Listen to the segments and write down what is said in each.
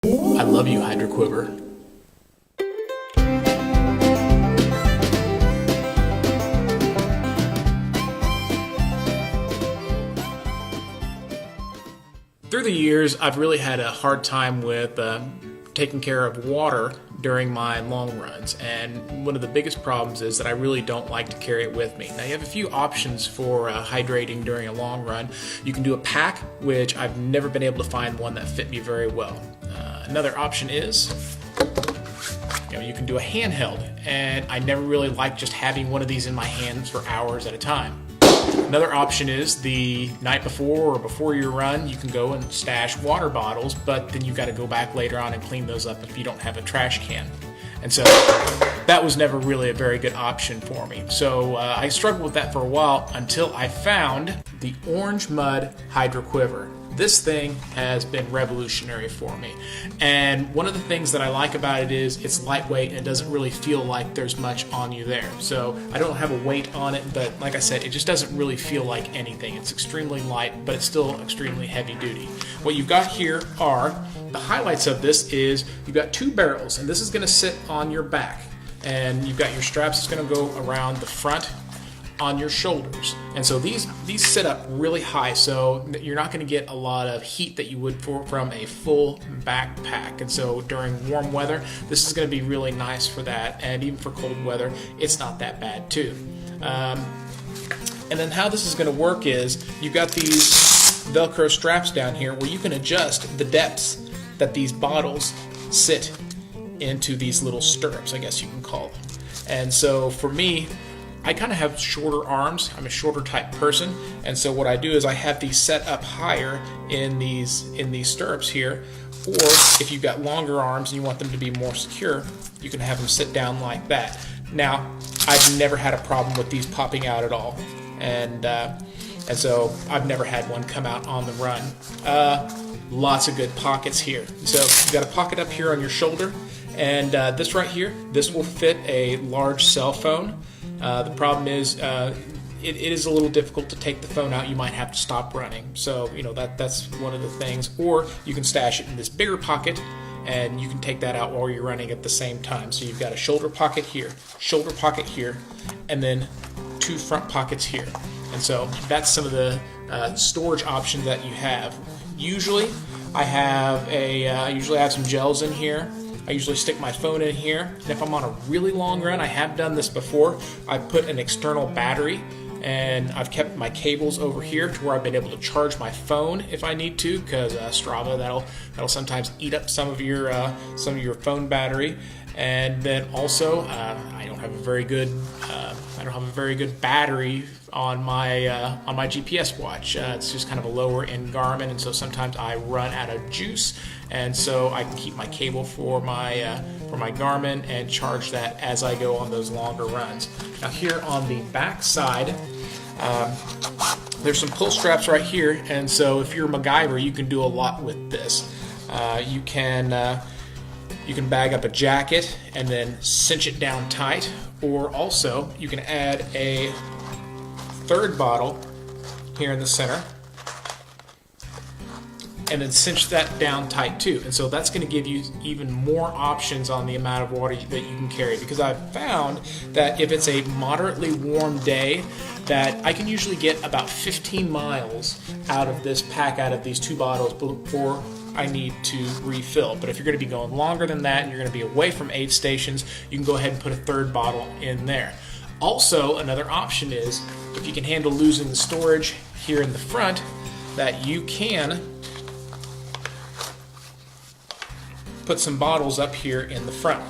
I love you, Hydra Quiver. Through the years, I've really had a hard time with taking care of water during my long runs, and one of the biggest problems is that I really don't like to carry it with me. Now, you have a few options for hydrating during a long run. You can do a pack, which I've never been able to find one that fit me very well. Another option is you can do a handheld, and I never really liked just having one of these in my hands for hours at a time. Another option is the night before or before your run, you can go and stash water bottles, but then you've got to go back later on and clean those up if you don't have a trash can. And so that was never really a very good option for me. So I struggled with that for a while until I found the Orange Mud Hydra Quiver. This thing has been revolutionary for me. And one of the things that I like about it is it's lightweight and it doesn't really feel like there's much on you there. So I don't have a weight on it, but like I said, it just doesn't really feel like anything. It's extremely light, but it's still extremely heavy duty. What you've got here are, the highlights of this is you've got two barrels, and this is gonna sit on your back. And you've got your straps that's gonna go around the front on your shoulders, and so these sit up really high, so you're not going to get a lot of heat that you would from a full backpack. And so during warm weather, this is going to be really nice for that, and even for cold weather, it's not that bad too. And then how this is going to work is you've got these Velcro straps down here where you can adjust the depths that these bottles sit into these little stirrups, I guess you can call them. And so for me, I kind of have shorter arms. I'm a shorter type person, and so what I do is I have these set up higher in these stirrups here. Or if you've got longer arms and you want them to be more secure, you can have them sit down like that. Now, I've never had a problem with these popping out at all, and so I've never had one come out on the run. Lots of good pockets here. So you've got a pocket up here on your shoulder, and this right here, this will fit a large cell phone. The problem is it is a little difficult to take the phone out. You might have to stop running. So, that's one of the things. Or you can stash it in this bigger pocket, and you can take that out while you're running at the same time. So you've got a shoulder pocket here, and then two front pockets here. And so that's some of the storage options that you have. Usually I have some gels in here. I usually stick my phone in here, and if I'm on a really long run, I have done this before, I put an external battery, and I've kept my cables over here to where I've been able to charge my phone if I need to, because Strava, that'll sometimes eat up some of your phone battery. And then also, I don't have a very good battery on my GPS watch. It's just kind of a lower end Garmin, and so sometimes I run out of juice, and so I can keep my cable for my Garmin and charge that as I go on those longer runs. Now here on the back side, there's some pull straps right here, and so if you're MacGyver, you can do a lot with this. You can bag up a jacket and then cinch it down tight, or also you can add a third bottle here in the center and then cinch that down tight too. And so that's going to give you even more options on the amount of water that you can carry, because I've found that if it's a moderately warm day, that I can usually get about 15 miles out of this pack, out of these two bottles, before I need to refill. But if you're going to be going longer than that and you're going to be away from aid stations, you can go ahead and put a third bottle in there. Also, another option is, if you can handle losing the storage here in the front, that you can put some bottles up here in the front.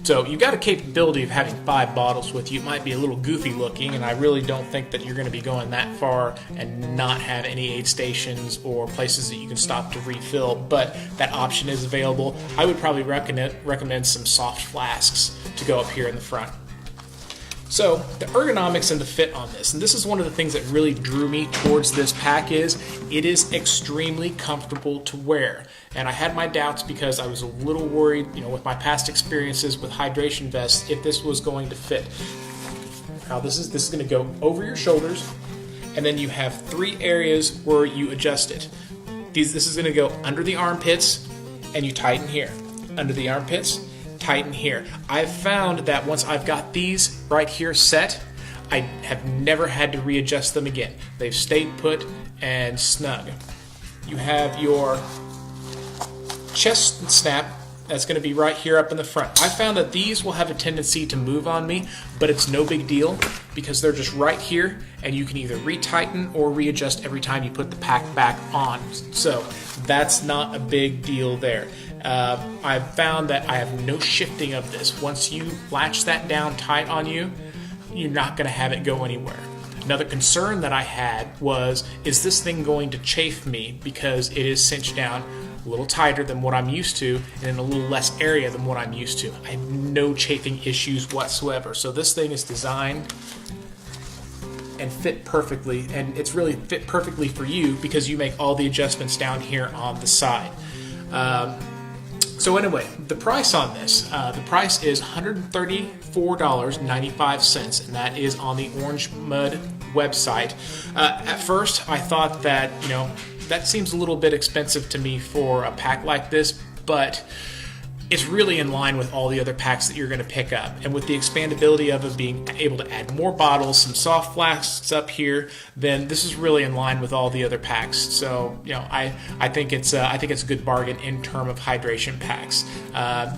So you've got a capability of having 5 bottles with you. It might be a little goofy looking, and I really don't think that you're going to be going that far and not have any aid stations or places that you can stop to refill, but that option is available. I would probably recommend some soft flasks to go up here in the front. So the ergonomics and the fit on this, and this is one of the things that really drew me towards this pack, is it is extremely comfortable to wear. And I had my doubts because I was a little worried, with my past experiences with hydration vests, if this was going to fit. Now this is going to go over your shoulders, and then you have 3 areas where you adjust it. This is going to go under the armpits, and you tighten here. Under the armpits, tighten here. I've found that once I've got these right here set, I have never had to readjust them again. They've stayed put and snug. You have your chest snap. That's going to be right here up in the front. I found that these will have a tendency to move on me, but it's no big deal because they're just right here, and you can either retighten or readjust every time you put the pack back on. So that's not a big deal there. I've found that I have no shifting of this. Once you latch that down tight on you, you're not going to have it go anywhere. Another concern that I had was, is this thing going to chafe me because it is cinched down a little tighter than what I'm used to and in a little less area than what I'm used to. I have no chafing issues whatsoever. So this thing is designed and fit perfectly, and it's really fit perfectly for you because you make all the adjustments down here on the side. So anyway, the price on this, the price is $134.95, and that is on the Orange Mud website. At first, I thought that, that seems a little bit expensive to me for a pack like this, but it's really in line with all the other packs that you're going to pick up. And with the expandability of it being able to add more bottles, some soft flasks up here, then this is really in line with all the other packs. So, I think it's a good bargain in terms of hydration packs.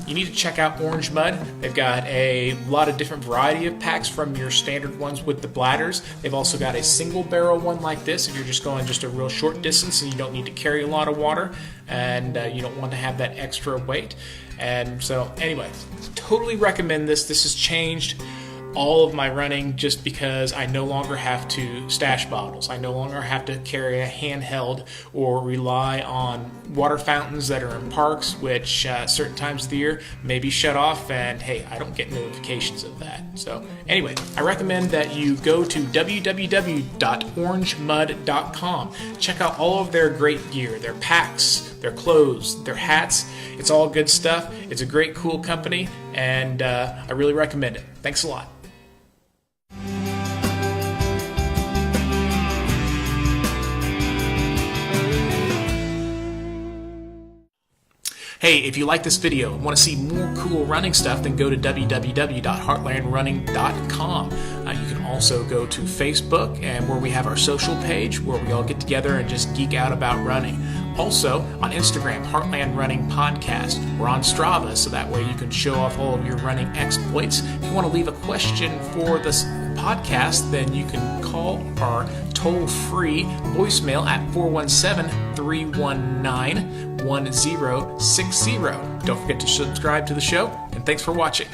You need to check out Orange Mud. They've got a lot of different variety of packs from your standard ones with the bladders. They've also got a single barrel one like this if you're just going just a real short distance and you don't need to carry a lot of water and you don't want to have that extra weight. And so anyway, totally recommend this. This has changed all of my running just because I no longer have to stash bottles. I no longer have to carry a handheld or rely on water fountains that are in parks, which certain times of the year may be shut off, and hey, I don't get notifications of that. So anyway, I recommend that you go to www.orangemud.com. Check out all of their great gear, their packs, their clothes, their hats. It's all good stuff. It's a great, cool company, and I really recommend it. Thanks a lot. Hey, if you like this video and want to see more cool running stuff, then go to www.heartlandrunning.com. You can also go to Facebook, and where we have our social page where we all get together and just geek out about running. Also, on Instagram, Heartland Running Podcast. We're on Strava, so that way you can show off all of your running exploits. If you want to leave a question for this podcast, then you can call our toll-free voicemail at 417-319-1060. Don't forget to subscribe to the show, and thanks for watching.